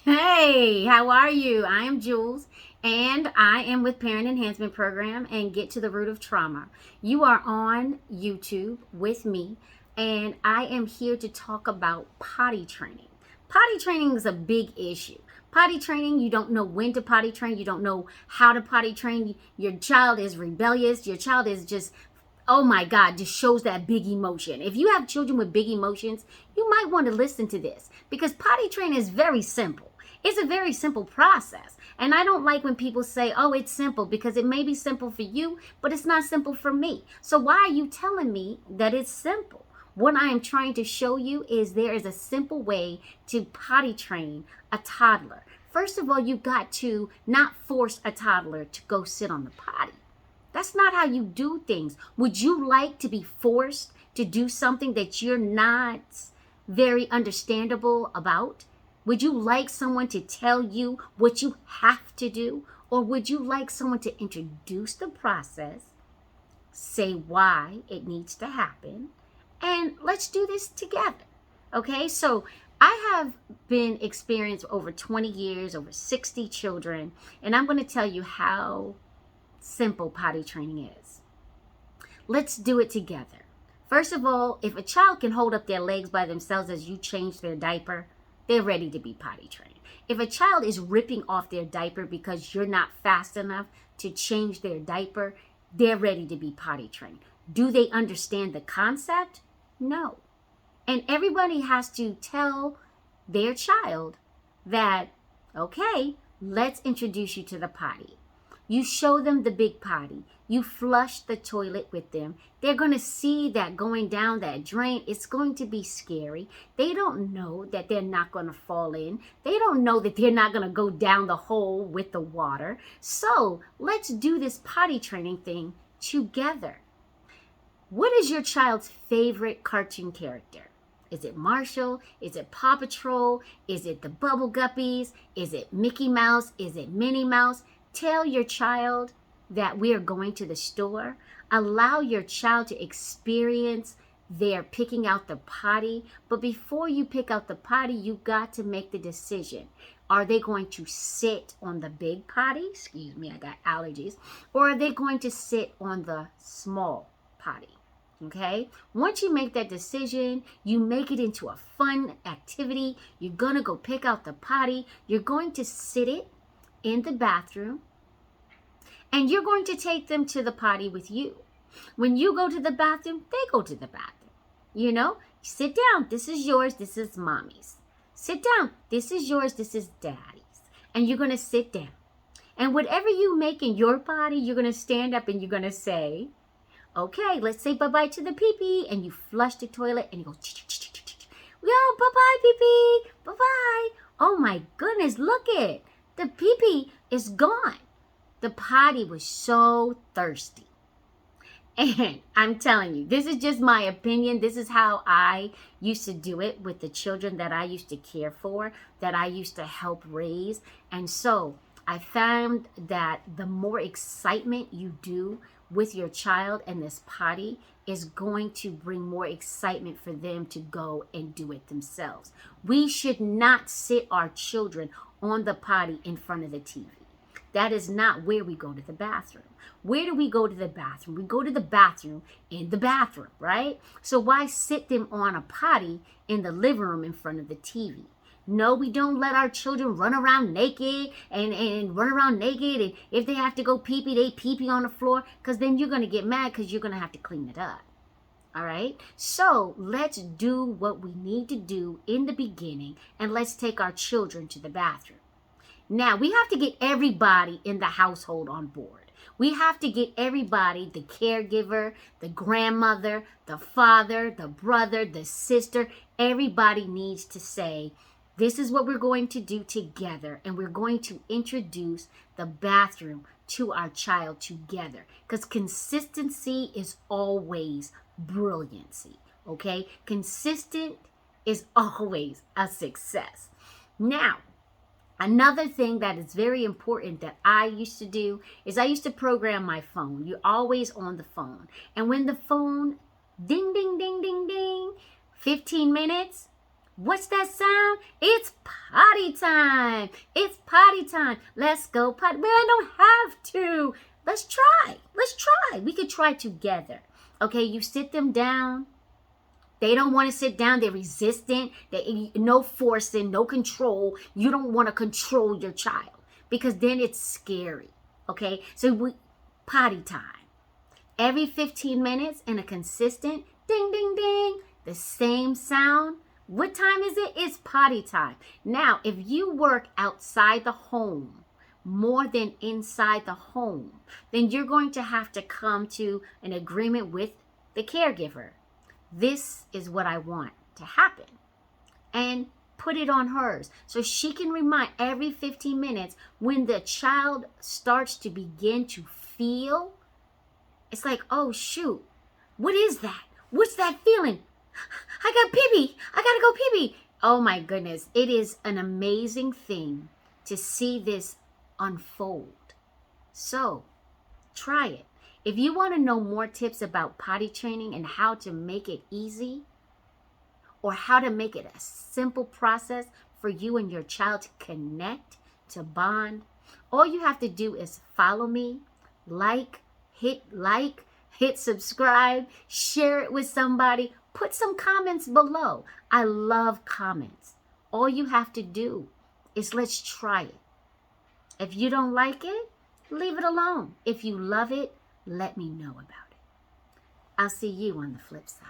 Hey, how are you? I am Jules, and I am with Parent Enhancement Program and Get to the Root of Trauma. You are on YouTube with me, and I am here to talk about potty training. Potty training is a big issue. Potty training, you don't know when to potty train, you don't know how to potty train. Your child is rebellious, your child is just, oh my God, just shows that big emotion. If you have children with big emotions, you might want to listen to this because potty training is very simple. It's a very simple process. And I don't like when people say, oh, it's simple, because it may be simple for you, but it's not simple for me. So why are you telling me that it's simple? What I am trying to show you is there is a simple way to potty train a toddler. First of all, you've got to not force a toddler to go sit on the potty. That's not how you do things. Would you like to be forced to do something that you're not very understandable about? Would you like someone to tell you what you have to do? Or would you like someone to introduce the process, say why it needs to happen, and let's do this together? Okay, so I have been experienced over 20 years, over 60 children, and I'm going to tell you how simple potty training is. Let's do it together. First of all, if a child can hold up their legs by themselves as you change their diaper, they're ready to be potty trained. If a child is ripping off their diaper because you're not fast enough to change their diaper, they're ready to be potty trained. Do they understand the concept? No. And everybody has to tell their child that, okay, let's introduce you to the potty. You show them the big potty. You flush the toilet with them. They're going to see that going down that drain. It's going to be scary. They don't know that they're not going to fall in. They don't know that they're not going to go down the hole with the water. So let's do this potty training thing together. What is your child's favorite cartoon character? Is it Marshall? Is it Paw Patrol? Is it the Bubble Guppies? Is it Mickey Mouse? Is it Minnie Mouse? Tell your child that we are going to the store. Allow your child to experience their picking out the potty. But before you pick out the potty, you got to make the decision. Are they going to sit on the big potty? Excuse me, I got allergies. Or are they going to sit on the small potty? Okay, once you make that decision, you make it into a fun activity. You're going to go pick out the potty. You're going to sit it in the bathroom, and you're going to take them to the potty with you. When you go to the bathroom, they go to the bathroom. You know, sit down. This is yours. This is mommy's. Sit down. This is yours. This is daddy's. And you're going to sit down. And whatever you make in your potty, you're going to stand up and you're going to say, okay, let's say bye-bye to the pee-pee. And you flush the toilet and you go, yo, bye-bye, pee-pee. Bye-bye. Oh my goodness, look it. The pee-pee is gone. The potty was so thirsty. And I'm telling you, this is just my opinion. This is how I used to do it with the children that I used to care for, that I used to help raise. And so I found that the more excitement you do with your child and this potty is going to bring more excitement for them to go and do it themselves. We should not sit our children on the potty in front of the TV. That is not where we go to the bathroom. Where do we go to the bathroom? We go to the bathroom in the bathroom, right? So why sit them on a potty in the living room in front of the TV? No, we don't let our children run around naked and run around naked. And if they have to go pee-pee, they pee-pee on the floor, because then you're going to get mad because you're going to have to clean it up. All right, so let's do what we need to do in the beginning, and let's take our children to the bathroom. Now, we have to get everybody in the household on board. We have to get everybody, the caregiver, the grandmother, the father, the brother, the sister. Everybody needs to say, this is what we're going to do together, and we're going to introduce the bathroom to our child together, because consistency is always brilliancy. Okay, consistent is always a success. Now, another thing that is very important that I used to do is I used to program my phone. You're always on the phone, and when the phone ding ding ding ding ding 15 minutes, what's that sound? It's potty potty time. It's potty time. Let's go potty. But I don't have to. Let's try. Let's try. We could try together. Okay, you sit them down. They don't want to sit down. They're resistant. No forcing, no control. You don't want to control your child because then it's scary. Okay, so potty time. Every 15 minutes in a consistent ding, ding, ding, the same sound. What time is it? It's potty time. Now, if you work outside the home more than inside the home, then you're going to have to come to an agreement with the caregiver. This is what I want to happen. And put it on hers so she can remind every 15 minutes when the child starts to begin to feel. It's like, oh, shoot, what is that? What's that feeling? I got pee-pee. I got to go pee-pee. Oh, my goodness. It is an amazing thing to see this unfold. So try it. If you want to know more tips about potty training and how to make it easy or how to make it a simple process for you and your child to connect, to bond, all you have to do is follow me, hit subscribe, share it with somebody, put some comments below. I love comments. All you have to do is let's try it. If you don't like it, leave it alone. If you love it, let me know about it. I'll see you on the flip side.